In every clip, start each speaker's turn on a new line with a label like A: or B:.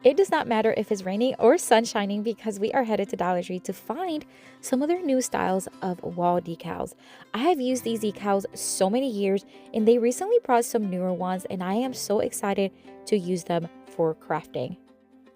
A: It does not matter if it's raining or sun shining because we are headed to Dollar Tree to find some of their new styles of wall decals. I have used these decals so many years and they recently brought some newer ones and I am so excited to use them for crafting.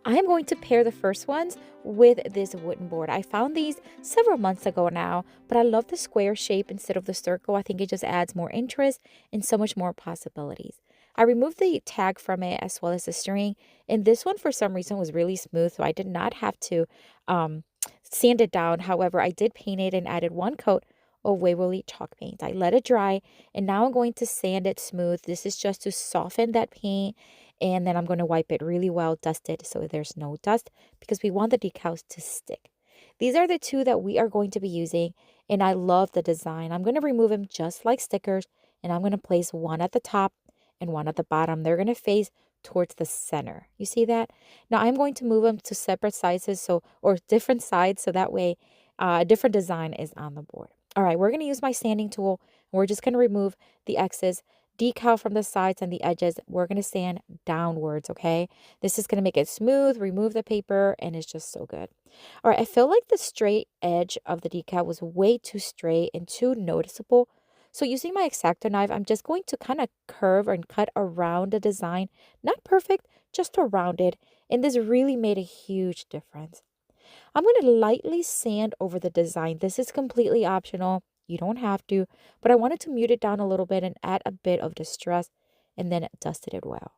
A: I am going to pair the first ones with this wooden board. I found these several months ago now, but I love the square shape instead of the circle. I think it just adds more interest and so much more possibilities. I removed the tag from it as well as the string, and this one for some reason was really smooth, so I did not have to um, sand it down. However, I did paint it and added one coat of Waverly chalk paint. I let it dry, and now I'm going to sand it smooth. This is just to soften that paint, and then I'm going to wipe it really well, dust it so there's no dust because we want the decals to stick. These are the two that we are going to be using, and I love the design. I'm going to remove them just like stickers, and I'm going to place one at the top and one at the bottom. They're going to face towards the center. You see that? Now I'm going to move them to separate sizes or different sides so that way a different design is on the board. All right, we're going to use my sanding tool and we're just going to remove the excess decal from the sides and the edges. We're going to sand downwards, okay? This is going to make it smooth, remove the paper, and it's just so good. All right, I feel like the straight edge of the decal was way too straight and too noticeable. So using my X-Acto knife, I'm just going to kind of curve and cut around the design. Not perfect, just around it. And this really made a huge difference. I'm going to lightly sand over the design. This is completely optional. You don't have to, but I wanted to mute it down a little bit and add a bit of distress and then dusted it well.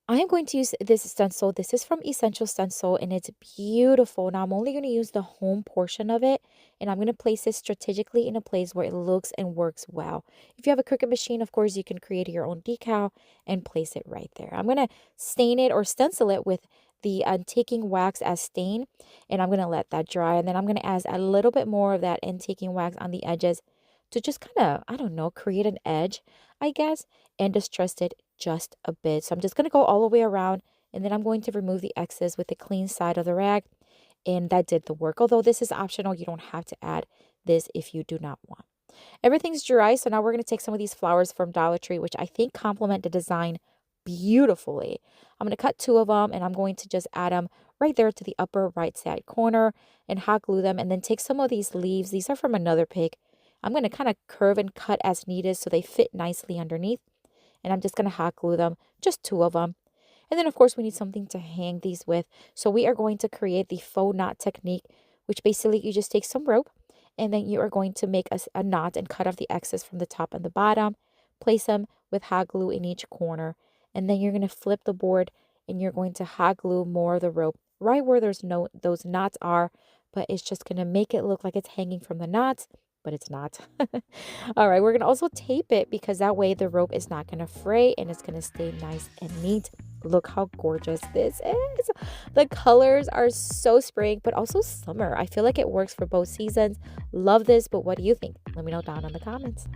A: I am going to use this stencil. This is from Essential Stencil and it's beautiful. Now I'm only going to use the home portion of it and I'm going to place it strategically in a place where it looks and works well. If you have a Cricut machine, of course, you can create your own decal and place it right there. I'm going to stain it or stencil it with the taking wax as stain and I'm going to let that dry and then I'm going to add a little bit more of that taking wax on the edges to just kind of, I don't know, create an edge, I guess, and distress it just a bit. So I'm just going to go all the way around and then I'm going to remove the excess with the clean side of the rag. And that did the work. Although this is optional, you don't have to add this if you do not want. Everything's dry. So now we're going to take some of these flowers from Dollar Tree, which I think complement the design beautifully. I'm going to cut two of them and I'm going to just add them right there to the upper right side corner and hot glue them. And then take some of these leaves. These are from another pick. I'm going to kind of curve and cut as needed so they fit nicely underneath. And I'm just going to hot glue them, just two of them. And then, of course, we need something to hang these with. So we are going to create the faux knot technique, which basically you just take some rope and then you are going to make a knot and cut off the excess from the top and the bottom. Place them with hot glue in each corner. And then you're going to flip the board and you're going to hot glue more of the rope right where those knots are. But it's just going to make it look like it's hanging from the knots. But it's not. All right, we're going to also tape it because that way the rope is not going to fray and it's going to stay nice and neat. Look how gorgeous this is. The colors are so spring, but also summer. I feel like it works for both seasons. Love this, but what do you think? Let me know down in the comments.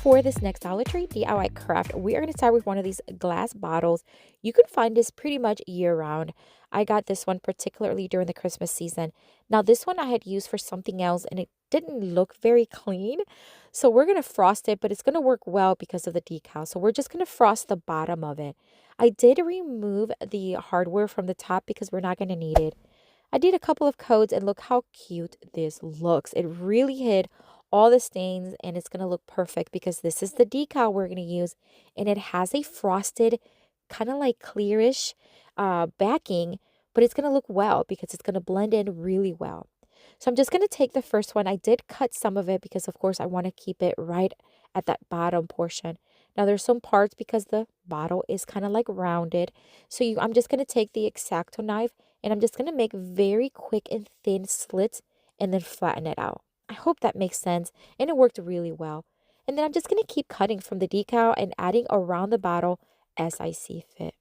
A: For this next Dollar Tree DIY craft, we are going to start with one of these glass bottles. You can find this pretty much year round. I got this one particularly during the Christmas season. Now this one I had used for something else and it didn't look very clean. So we're going to frost it, but it's going to work well because of the decal. So we're just going to frost the bottom of it. I did remove the hardware from the top because we're not going to need it. I did a couple of coats and look how cute this looks. It really hid all the stains and it's going to look perfect because this is the decal we're going to use and it has a frosted kind of like clearish backing, but it's going to look well because it's going to blend in really well. So I'm just going to take the first one. I did cut some of it because of course I want to keep it right at that bottom portion. Now there's some parts because the bottle is kind of like rounded. So I'm just going to take the X-Acto knife and I'm just going to make very quick and thin slits and then flatten it out. I hope that makes sense and it worked really well. And then I'm just going to keep cutting from the decal and adding around the bottle as I see fit.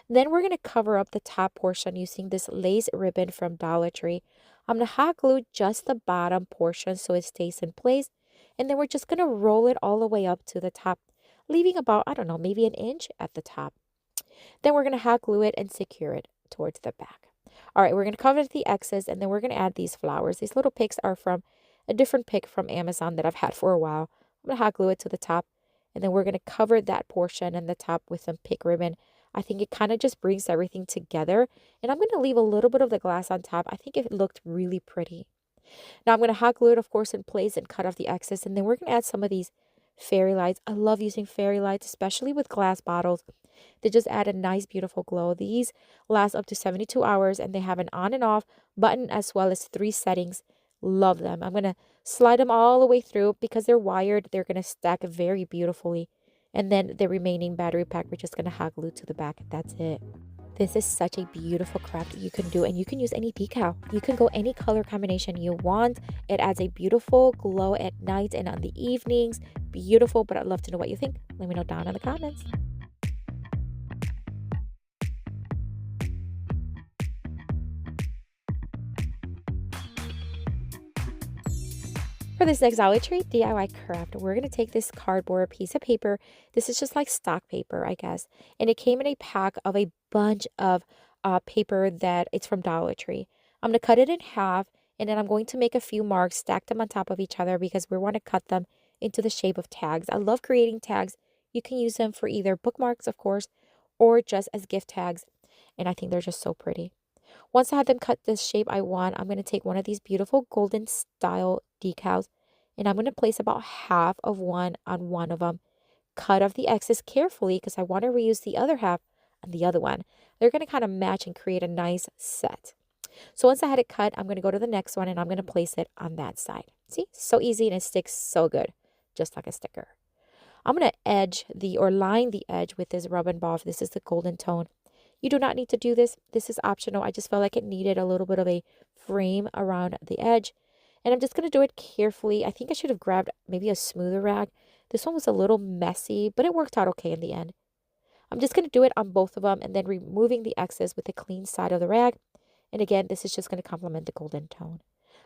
A: Then we're going to cover up the top portion using this lace ribbon from Dollar Tree. I'm going to hot glue just the bottom portion so it stays in place. And then we're just going to roll it all the way up to the top, leaving about, I don't know, maybe an inch at the top. Then we're going to hot glue it and secure it towards the back. All right, we're going to cover the excess and then we're going to add these flowers. These little picks are from a different pick from Amazon that I've had for a while. I'm going to hot glue it to the top, and then we're going to cover that portion and the top with some pick ribbon. I think it kind of just brings everything together, and I'm going to leave a little bit of the glass on top. I think it looked really pretty. Now I'm going to hot glue it, of course, in place and cut off the excess, and then we're going to add some of these fairy lights. I love using fairy lights, especially with glass bottles. They just add a nice, beautiful glow. These last up to 72 hours, and they have an on and off button as well as 3 settings. Love them. I'm going to slide them all the way through because they're wired. They're going to stack very beautifully. And then the remaining battery pack, we're just going to hot glue to the back. That's it. This is such a beautiful craft you can do, and you can use any decal. You can go any color combination you want. It adds a beautiful glow at night and on the evenings. Beautiful, but I'd love to know what you think. Let me know down in the comments. For this next Dollar Tree DIY craft, we're going to take this cardboard piece of paper. This is just like stock paper, I guess. And it came in a pack of a bunch of paper that it's from Dollar Tree. I'm going to cut it in half, and then I'm going to make a few marks, stack them on top of each other because we want to cut them into the shape of tags. I love creating tags. You can use them for either bookmarks, of course, or just as gift tags. And I think they're just so pretty. Once I had them cut the shape I want, I'm going to take one of these beautiful golden style decals, and I'm going to place about half of one on one of them. Cut off the excess carefully because I want to reuse the other half on the other one. They're going to kind of match and create a nice set. So once I had it cut, I'm going to go to the next one and I'm going to place it on that side. See, so easy and it sticks so good, just like a sticker. I'm going to line the edge with this rub and buff. This is the golden tone. You do not need to do this. This is optional. I just felt like it needed a little bit of a frame around the edge. And I'm just going to do it carefully. I think I should have grabbed maybe a smoother rag. This one was a little messy, but it worked out okay in the end. I'm just going to do it on both of them and then removing the excess with the clean side of the rag. And again, this is just going to complement the golden tone.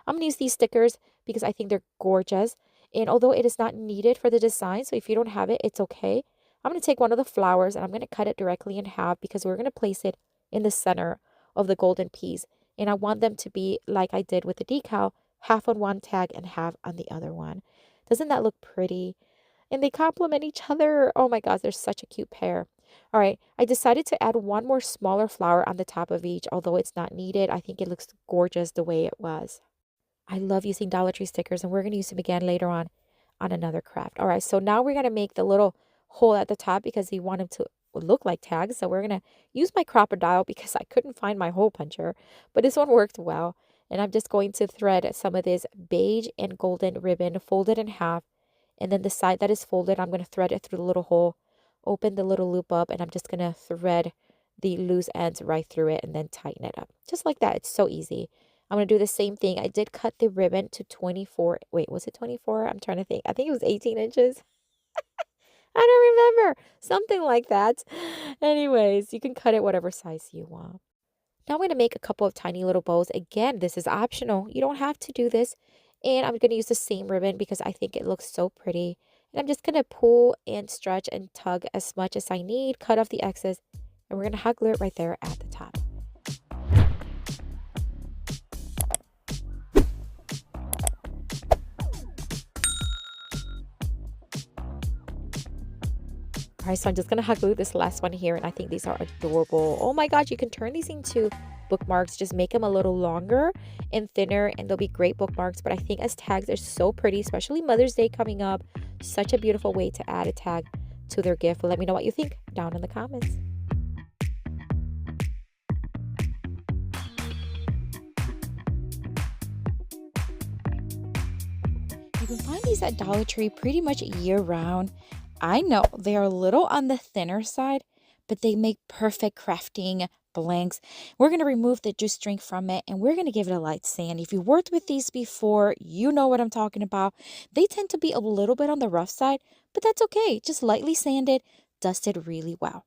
A: I'm going to use these stickers because I think they're gorgeous. And although it is not needed for the design, so if you don't have it, it's okay. I'm going to take one of the flowers and I'm going to cut it directly in half because we're going to place it in the center of the golden peas. And I want them to be like I did with the decal, half on one tag and half on the other one. Doesn't that look pretty? And they complement each other. Oh my gosh, they're such a cute pair. All right, I decided to add one more smaller flower on the top of each, although it's not needed. I think it looks gorgeous the way it was. I love using Dollar Tree stickers, and we're going to use them again later on another craft. All right, so now we're going to make the little hole at the top because we want them to look like tags. So we're going to use my crocodile because I couldn't find my hole puncher, but this one worked well. And I'm just going to thread some of this beige and golden ribbon, fold it in half, and then the side that is folded, I'm going to thread it through the little hole, open the little loop up, and I'm just going to thread the loose ends right through it and then tighten it up. Just like that. It's so easy. I'm going to do the same thing. I did cut the ribbon to 24. Wait, was it 24? I'm trying to think. I think it was 18 inches. I don't remember. Something like that. Anyways, you can cut it whatever size you want. Now I'm going to make a couple of tiny little bows. Again, this is optional. You don't have to do this. And I'm going to use the same ribbon because I think it looks so pretty. And I'm just going to pull and stretch and tug as much as I need. Cut off the excess. And we're going to hot glue it right there at the top. All right, so I'm just going to hot glue this last one here, and I think these are adorable. Oh my gosh, you can turn these into bookmarks. Just make them a little longer and thinner, and they'll be great bookmarks. But I think as tags, they're so pretty, especially Mother's Day coming up. Such a beautiful way to add a tag to their gift. Let me know what you think down in the comments. You can find these at Dollar Tree pretty much year-round. I know they are a little on the thinner side, but they make perfect crafting blanks. We're going to remove the juice drink from it, and we're going to give it a light sand. If you worked with these before, you know what I'm talking about. They tend to be a little bit on the rough side, but that's okay. Just lightly sanded, dusted really well.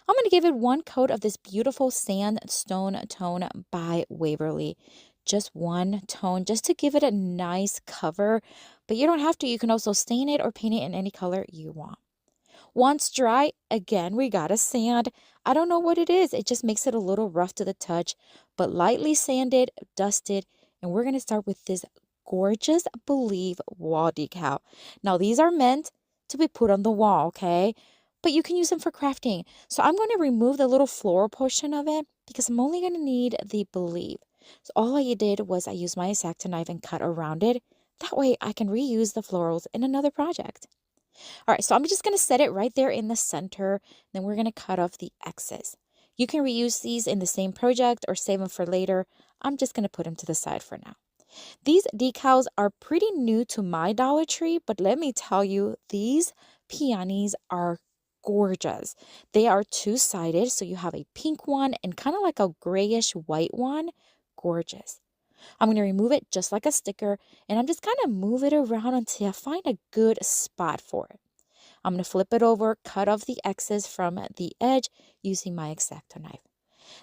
A: I'm going to give it one coat of this beautiful sandstone tone by Waverly. Just one tone, just to give it a nice cover. But you don't have to. You can also stain it or paint it in any color you want. Once dry, again, we got a sand. I don't know what it is. It just makes it a little rough to the touch, but lightly sanded, dusted. And we're going to start with this gorgeous Believe wall decal. Now, these are meant to be put on the wall, okay? But you can use them for crafting. So I'm going to remove the little floral portion of it because I'm only going to need the Believe. So all I did was I used my X-Acto knife and cut around it. That way I can reuse the florals in another project. All right, so I'm just going to set it right there in the center. Then we're going to cut off the X's. You can reuse these in the same project or save them for later. I'm just going to put them to the side for now. These decals are pretty new to my Dollar Tree, but let me tell you, these peonies are gorgeous. They are two-sided, so you have a pink one and kind of like a grayish white one. Gorgeous. I'm going to remove it just like a sticker, and I'm just going to move it around until I find a good spot for it. I'm going to flip it over, cut off the X's from the edge using my X-Acto knife.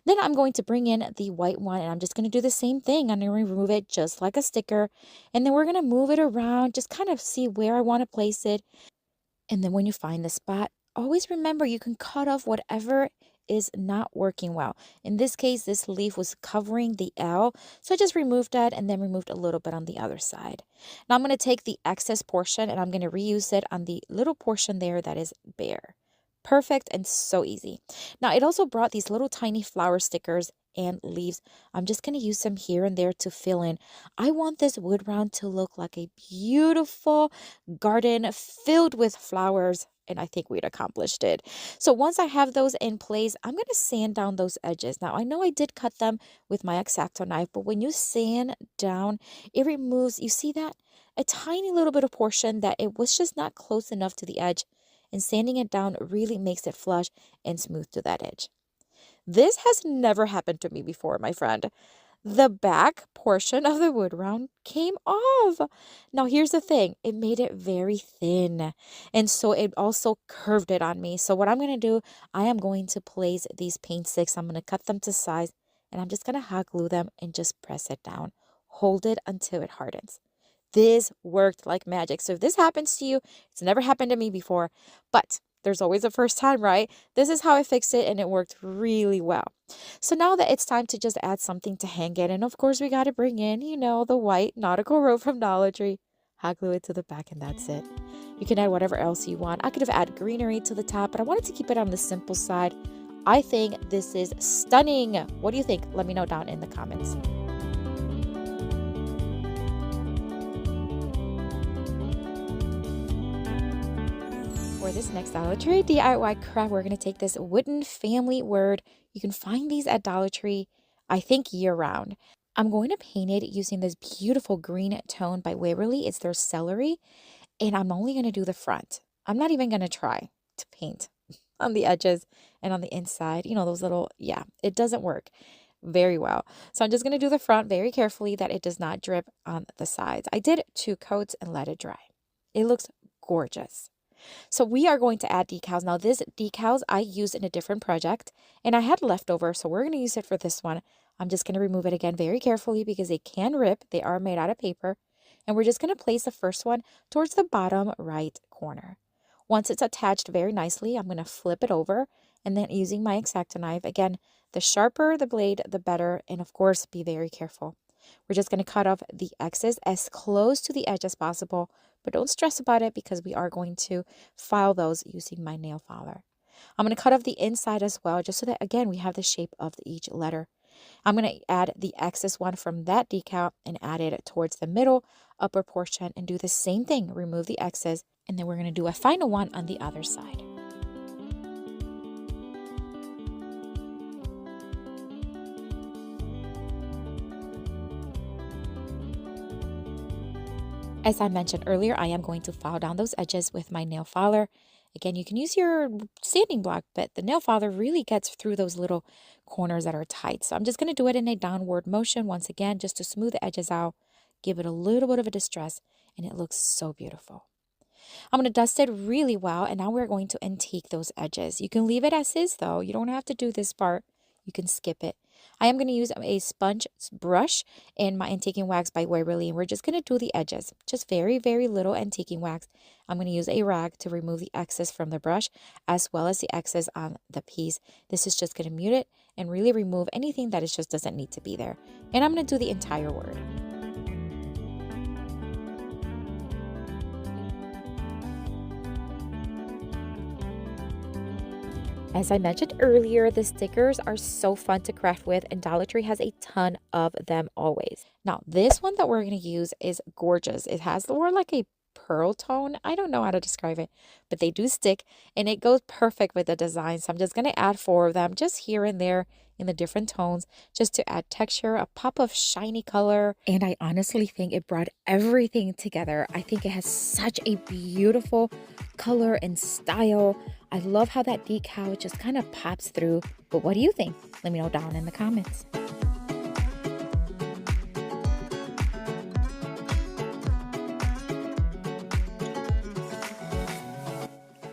A: Then I'm going to bring in the white one, and I'm just going to do the same thing. I'm going to remove it just like a sticker, and then we're going to move it around, just kind of see where I want to place it. And then when you find the spot, always remember you can cut off whatever is not working well. In this case, this leaf was covering the L, so I just removed that and then removed a little bit on the other side. Now I'm going to take the excess portion and I'm going to reuse it on the little portion there that is bare. Perfect and so easy. Now it also brought these little tiny flower stickers and leaves. I'm just going to use them here and there to fill in. I want this wood round to look like a beautiful garden filled with flowers, and I think we'd accomplished it. So once I have those in place, I'm going to sand down those edges. Now I know I did cut them with my X-Acto knife, but when you sand down, it removes, you see that? A tiny little bit of portion that it was just not close enough to the edge, and sanding it down really makes it flush and smooth to that edge. This has never happened to me before, my friend. The back portion of the wood round came off. Now, here's the thing. It made it very thin. And so it also curved it on me. So what I'm going to do, I am going to place these paint sticks. I'm going to cut them to size. And I'm just going to hot glue them and just press it down. Hold it until it hardens. This worked like magic. So if this happens to you, it's never happened to me before. But there's always a first time, right? This is how I fixed it, and it worked really well. So now that it's time to just add something to hang it, and of course we got to bring in, the white nautical rope from Dollar Tree. Hot glue it to the back, and that's it. You can add whatever else you want. I could have added greenery to the top, but I wanted to keep it on the simple side. I think this is stunning. What do you think? Let me know down in the comments. For this next Dollar Tree DIY craft, we're going to take this wooden family word. You can find these at Dollar Tree, I think, year-round. I'm going to paint it using this beautiful green tone by Waverly. It's their celery, and I'm only going to do the front. I'm not even going to try to paint on the edges and on the inside. Those little, it doesn't work very well. So I'm just going to do the front very carefully that it does not drip on the sides. I did 2 coats and let it dry. It looks gorgeous. So we are going to add decals. Now this decals I used in a different project and I had leftover, so we're going to use it for this one. I'm just going to remove it again very carefully because they can rip. They are made out of paper. And we're just going to place the first one towards the bottom right corner. Once it's attached very nicely, I'm going to flip it over and then using my X-Acto knife, again, the sharper the blade, the better. And of course, be very careful. We're just going to cut off the X's as close to the edge as possible, but don't stress about it because we are going to file those using my nail filer. I'm going to cut off the inside as well, just so that, again, we have the shape of each letter. I'm going to add the excess one from that decal and add it towards the middle upper portion and do the same thing. Remove the X's, and then we're going to do a final one on the other side. As I mentioned earlier, I am going to file down those edges with my nail filer. Again, you can use your sanding block, but the nail filer really gets through those little corners that are tight. So I'm just going to do it in a downward motion once again, just to smooth the edges out, give it a little bit of a distress, and it looks so beautiful. I'm going to dust it really well, and now we're going to antique those edges. You can leave it as is, though. You don't have to do this part. You can skip it. I am going to use a sponge brush and my antiquing wax by Waverly, and we're just going to do the edges. Just very, very little antiquing wax. I'm going to use a rag to remove the excess from the brush as well as the excess on the piece. This is just going to mute it and really remove anything that just doesn't need to be there. And I'm going to do the entire word. As I mentioned earlier, the stickers are so fun to craft with, and Dollar Tree has a ton of them always. Now, this one that we're going to use is gorgeous. It has more like a pearl tone. I don't know how to describe it, but they do stick and it goes perfect with the design. So I'm just going to add 4 of them just here and there in the different tones just to add texture, a pop of shiny color. And I honestly think it brought everything together. I think it has such a beautiful color and style. I love how that decal just kind of pops through. But what do you think? Let me know down in the comments.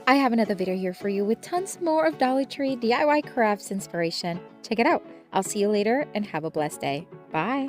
A: I have another video here for you with tons more of Dollar Tree DIY crafts inspiration. Check it out. I'll see you later and have a blessed day. Bye.